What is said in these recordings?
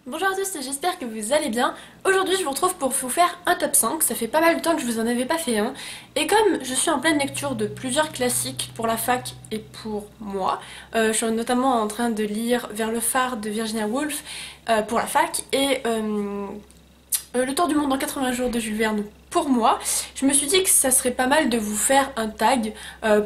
Bonjour à tous, j'espère que vous allez bien. Aujourd'hui je vous retrouve pour vous faire un top 5, ça fait pas mal de temps que je vous en avais pas fait un. Et comme je suis en pleine lecture de plusieurs classiques pour la fac et pour moi, je suis notamment en train de lire Vers le phare de Virginia Woolf pour la fac et Le tour du monde en 80 jours de Jules Verne pour moi, je me suis dit que ça serait pas mal de vous faire un tag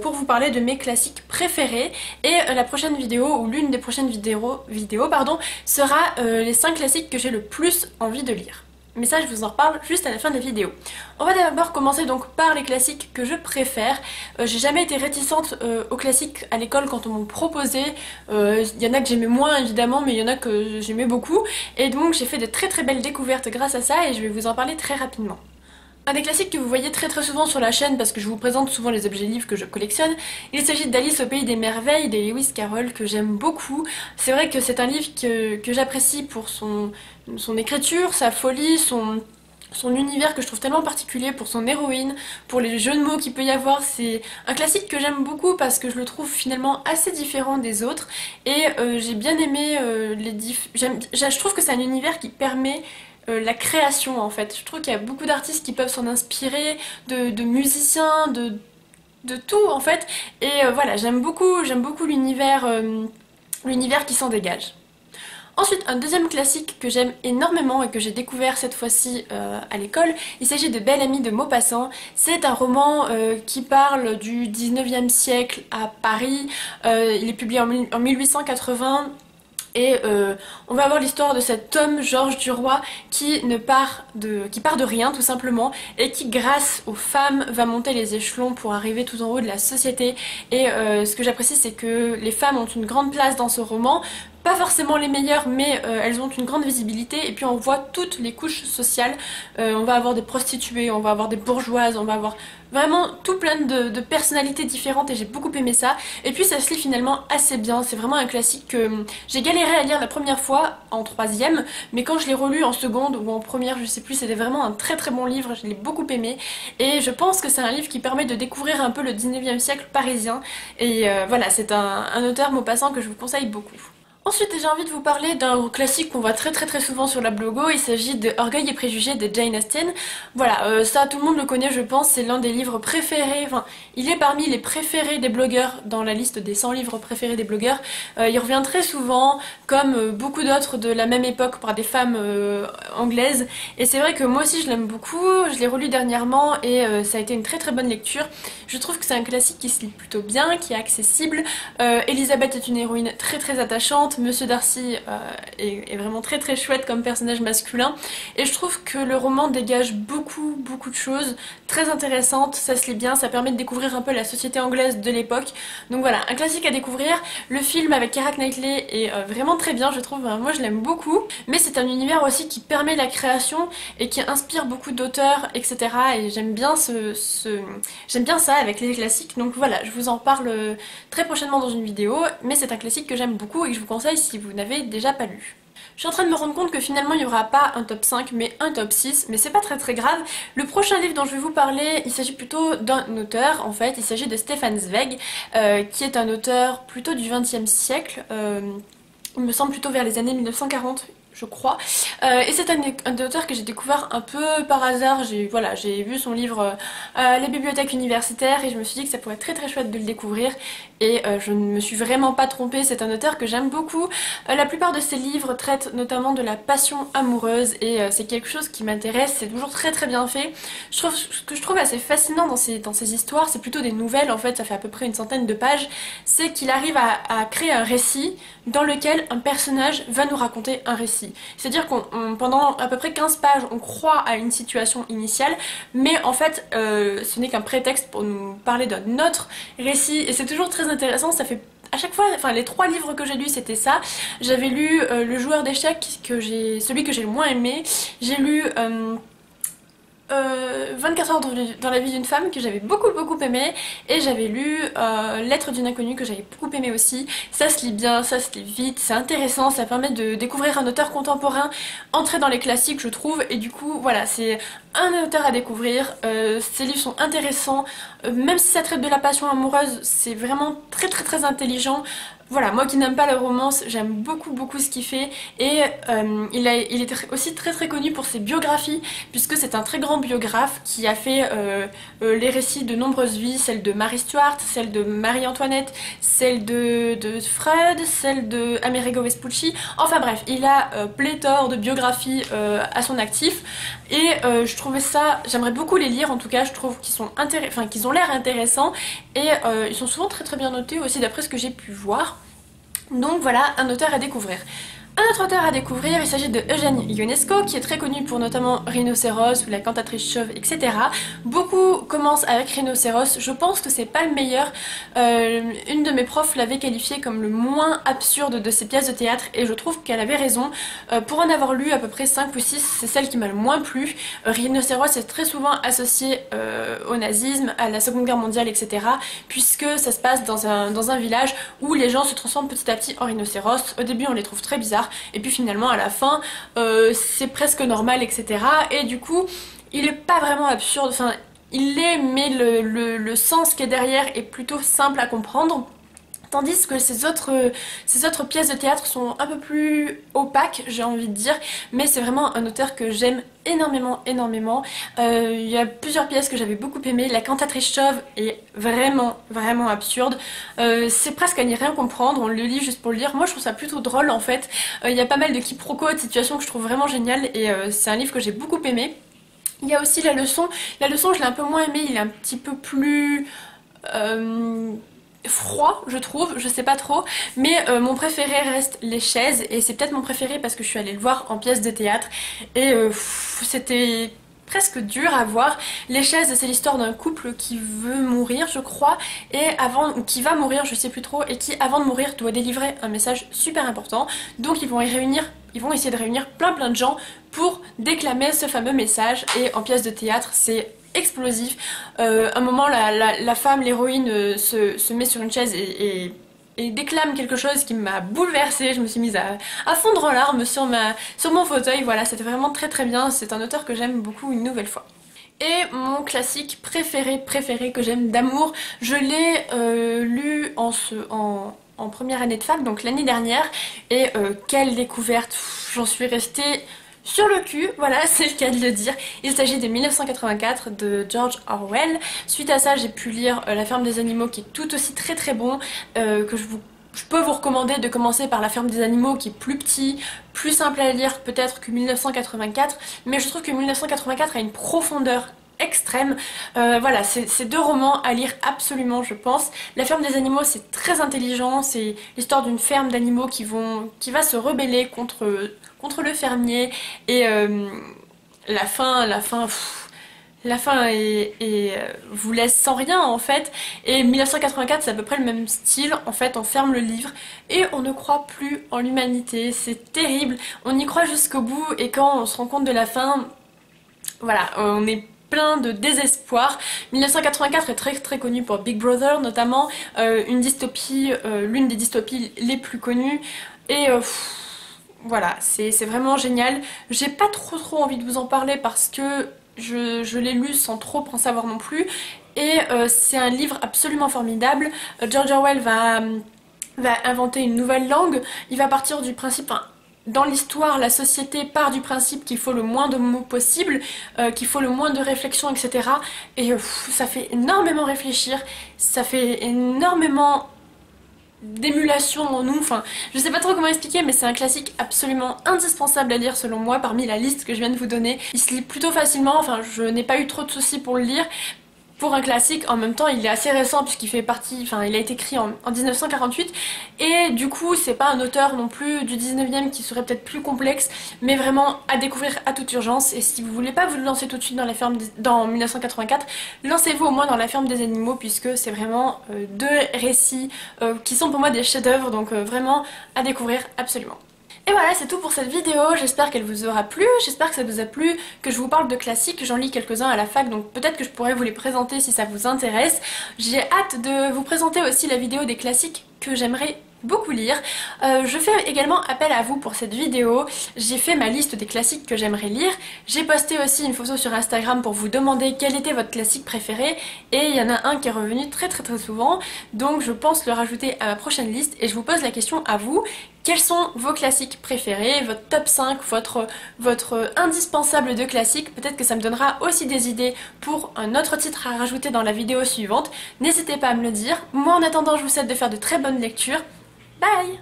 pour vous parler de mes classiques préférés et la prochaine vidéo ou l'une des prochaines vidéos pardon, sera les 5 classiques que j'ai le plus envie de lire. Mais ça je vous en reparle juste à la fin de la vidéo. On va d'abord commencer donc par les classiques que je préfère. J'ai jamais été réticente aux classiques à l'école quand on m'en proposait. Il y en a que j'aimais moins évidemment, mais il y en a que j'aimais beaucoup. Et donc j'ai fait de très très belles découvertes grâce à ça et je vais vous en parler très rapidement. Un des classiques que vous voyez très très souvent sur la chaîne parce que je vous présente souvent les objets livres que je collectionne, il s'agit d'Alice au pays des merveilles de Lewis Carroll que j'aime beaucoup. C'est vrai que c'est un livre que j'apprécie pour son écriture, sa folie, son univers que je trouve tellement particulier, pour son héroïne, pour les jeux de mots qu'il peut y avoir. C'est un classique que j'aime beaucoup parce que je le trouve finalement assez différent des autres et j'ai bien aimé je trouve que c'est un univers qui permet la création en fait. Je trouve qu'il y a beaucoup d'artistes qui peuvent s'en inspirer, de musiciens, de tout en fait. Et voilà, j'aime beaucoup l'univers qui s'en dégage. Ensuite, un deuxième classique que j'aime énormément et que j'ai découvert cette fois-ci à l'école, il s'agit de Belle Amie de Maupassant. C'est un roman qui parle du 19e siècle à Paris. Il est publié en 1880. Et on va avoir l'histoire de cet homme, Georges Duroy, qui part de rien tout simplement et qui grâce aux femmes va monter les échelons pour arriver tout en haut de la société. Et ce que j'apprécie c'est que les femmes ont une grande place dans ce roman. Pas forcément les meilleures, mais elles ont une grande visibilité et puis on voit toutes les couches sociales. On va avoir des prostituées, on va avoir des bourgeoises, on va avoir vraiment tout plein de personnalités différentes et j'ai beaucoup aimé ça. Et puis ça se lit finalement assez bien, c'est vraiment un classique que j'ai galéré à lire la première fois en troisième, mais quand je l'ai relu en seconde ou en première, je sais plus, c'était vraiment un très très bon livre, je l'ai beaucoup aimé. Et je pense que c'est un livre qui permet de découvrir un peu le 19e siècle parisien. Et voilà, c'est un auteur Maupassant que je vous conseille beaucoup. Ensuite, j'ai envie de vous parler d'un classique qu'on voit très très très souvent sur la blogo. Il s'agit de Orgueil et préjugés de Jane Austen. Voilà, ça tout le monde le connaît je pense, c'est l'un des livres préférés, enfin il est parmi les préférés des blogueurs dans la liste des 100 livres préférés des blogueurs. Il revient très souvent, comme beaucoup d'autres de la même époque par des femmes anglaises. Et c'est vrai que moi aussi je l'aime beaucoup, je l'ai relu dernièrement et ça a été une très très bonne lecture. Je trouve que c'est un classique qui se lit plutôt bien, qui est accessible. Elisabeth est une héroïne très très attachante. Monsieur Darcy est vraiment très très chouette comme personnage masculin et je trouve que le roman dégage beaucoup de choses très intéressantes, ça se lit bien, ça permet de découvrir un peu la société anglaise de l'époque. Donc voilà, un classique à découvrir. Le film avec Keira Knightley est vraiment très bien, je trouve, moi je l'aime beaucoup, mais c'est un univers aussi qui permet la création et qui inspire beaucoup d'auteurs, etc. Et j'aime bien j'aime bien ça avec les classiques, donc voilà, je vous en parle très prochainement dans une vidéo, mais c'est un classique que j'aime beaucoup et que je vous conseille si vous n'avez déjà pas lu. Je suis en train de me rendre compte que finalement il n'y aura pas un top 5 mais un top 6, mais c'est pas très très grave. Le prochain livre dont je vais vous parler, il s'agit plutôt d'un auteur en fait, il s'agit de Stefan Zweig, qui est un auteur plutôt du XXe siècle, il me semble plutôt vers les années 1940 je crois. Et c'est un auteur que j'ai découvert un peu par hasard. J'ai vu son livre à la bibliothèque universitaire et je me suis dit que ça pourrait être très très chouette de le découvrir. Et je ne me suis vraiment pas trompée, c'est un auteur que j'aime beaucoup. La plupart de ses livres traitent notamment de la passion amoureuse et c'est quelque chose qui m'intéresse, c'est toujours très très bien fait. Ce que je trouve assez fascinant dans ces histoires, c'est plutôt des nouvelles en fait, ça fait à peu près une centaine de pages, c'est qu'il arrive à créer un récit dans lequel un personnage va nous raconter un récit. C'est-à-dire qu'on pendant à peu près 15 pages, on croit à une situation initiale, mais en fait, ce n'est qu'un prétexte pour nous parler d'un autre récit, et c'est toujours très intéressant, ça fait à chaque fois, enfin les 3 livres que j'ai lus c'était ça. J'avais lu Le joueur d'échecs, celui que j'ai le moins aimé. J'ai lu 24 heures dans la vie d'une femme que j'avais beaucoup aimé et j'avais lu Lettre d'une inconnue que j'avais beaucoup aimé aussi. Ça se lit bien, ça se lit vite, c'est intéressant, ça permet de découvrir un auteur contemporain, entrer dans les classiques je trouve et du coup voilà c'est un auteur à découvrir. Ces livres sont intéressants, même si ça traite de la passion amoureuse c'est vraiment très intelligent. Voilà, moi qui n'aime pas la romance, j'aime beaucoup ce qu'il fait et il est aussi très connu pour ses biographies puisque c'est un très grand biographe qui a fait les récits de nombreuses vies, celle de Marie Stuart, celle de Marie-Antoinette, celle de Freud, celle de Amerigo Vespucci, enfin bref, il a pléthore de biographies à son actif et je trouvais ça, j'aimerais beaucoup les lire en tout cas, je trouve qu'ils sont qu'ils ont l'air intéressants et ils sont souvent très bien notés aussi d'après ce que j'ai pu voir. Donc voilà, un auteur à découvrir. Un autre auteur à découvrir, il s'agit de Eugène Ionesco, qui est très connu pour notamment Rhinocéros ou La cantatrice chauve, etc. Beaucoup commencent avec Rhinocéros, je pense que c'est pas le meilleur. Une de mes profs l'avait qualifié comme le moins absurde de ses pièces de théâtre et je trouve qu'elle avait raison. Pour en avoir lu à peu près 5 ou 6, c'est celle qui m'a le moins plu. Rhinocéros est très souvent associé au nazisme, à la Seconde Guerre mondiale, etc. Puisque ça se passe dans un village où les gens se transforment petit à petit en rhinocéros. Au début on les trouve très bizarres et puis finalement à la fin c'est presque normal, etc. Et du coup il est pas vraiment absurde, enfin il l'est mais le sens qui est derrière est plutôt simple à comprendre. Tandis que ces autres pièces de théâtre sont un peu plus opaques, j'ai envie de dire, mais c'est vraiment un auteur que j'aime énormément. Il y a plusieurs pièces que j'avais beaucoup aimées. La cantatrice chauve est vraiment absurde. C'est presque à n'y rien comprendre, on le lit juste pour le lire. Moi je trouve ça plutôt drôle en fait. Il y a pas mal de quiproquos, de situations que je trouve vraiment géniales et c'est un livre que j'ai beaucoup aimé. Il y a aussi La Leçon. La Leçon je l'ai un peu moins aimé, il est un petit peu plus... froid je trouve, je sais pas trop, mais mon préféré reste Les Chaises et c'est peut-être mon préféré parce que je suis allée le voir en pièce de théâtre et c'était presque dur à voir. Les Chaises c'est l'histoire d'un couple qui veut mourir je crois et ou qui va mourir je sais plus trop et qui avant de mourir doit délivrer un message super important, donc ils vont essayer de réunir plein de gens pour déclamer ce fameux message et en pièce de théâtre c'est explosif. Un moment la femme, l'héroïne se met sur une chaise et déclame quelque chose qui m'a bouleversée, je me suis mise à fondre en larmes sur mon fauteuil, voilà c'était vraiment très bien, c'est un auteur que j'aime beaucoup une nouvelle fois. Et mon classique préféré que j'aime d'amour, je l'ai lu en première année de fac, donc l'année dernière, et quelle découverte, j'en suis restée sur le cul, voilà, c'est le cas de le dire. Il s'agit de 1984 de George Orwell. Suite à ça, j'ai pu lire La ferme des animaux qui est tout aussi très bon, que je peux vous recommander de commencer par La ferme des animaux qui est plus petit, plus simple à lire peut-être que 1984, mais je trouve que 1984 a une profondeur extrême. Voilà, c'est deux romans à lire absolument je pense. La ferme des animaux c'est très intelligent, c'est l'histoire d'une ferme d'animaux qui va se rebeller contre le fermier et la fin vous laisse sans rien en fait. Et 1984 c'est à peu près le même style, en fait on ferme le livre et on ne croit plus en l'humanité, c'est terrible, on y croit jusqu'au bout et quand on se rend compte de la fin, voilà, on est plein de désespoir. 1984 est très connu pour Big Brother notamment, une dystopie, l'une des dystopies les plus connues et voilà, c'est vraiment génial. J'ai pas trop envie de vous en parler parce que je l'ai lu sans trop en savoir non plus et c'est un livre absolument formidable. George Orwell va inventer une nouvelle langue, il va partir du principe... Dans l'histoire, la société part du principe qu'il faut le moins de mots possible, qu'il faut le moins de réflexion, etc. Et ça fait énormément réfléchir, ça fait énormément d'émulation en nous, enfin je sais pas trop comment expliquer mais c'est un classique absolument indispensable à lire selon moi parmi la liste que je viens de vous donner. Il se lit plutôt facilement, enfin je n'ai pas eu trop de soucis pour le lire. Pour un classique, en même temps il est assez récent puisqu'il fait partie, enfin il a été écrit en 1948 et du coup c'est pas un auteur non plus du 19e qui serait peut-être plus complexe mais vraiment à découvrir à toute urgence. Et si vous voulez pas vous lancer tout de suite dans 1984, lancez-vous au moins dans La ferme des animaux puisque c'est vraiment deux récits qui sont pour moi des chefs-d'œuvre, donc vraiment à découvrir absolument. Et voilà, c'est tout pour cette vidéo, j'espère qu'elle vous aura plu, j'espère que ça vous a plu, que je vous parle de classiques, j'en lis quelques-uns à la fac, donc peut-être que je pourrais vous les présenter si ça vous intéresse. J'ai hâte de vous présenter aussi la vidéo des classiques que j'aimerais beaucoup lire. Je fais également appel à vous pour cette vidéo. J'ai fait ma liste des classiques que j'aimerais lire. J'ai posté aussi une photo sur Instagram pour vous demander quel était votre classique préféré et il y en a un qui est revenu très souvent, donc je pense le rajouter à ma prochaine liste et je vous pose la question à vous. Quels sont vos classiques préférés, votre top 5, votre indispensable de classiques? Peut-être que ça me donnera aussi des idées pour un autre titre à rajouter dans la vidéo suivante. N'hésitez pas à me le dire. Moi en attendant, je vous souhaite de faire de très bonnes lectures. Bye!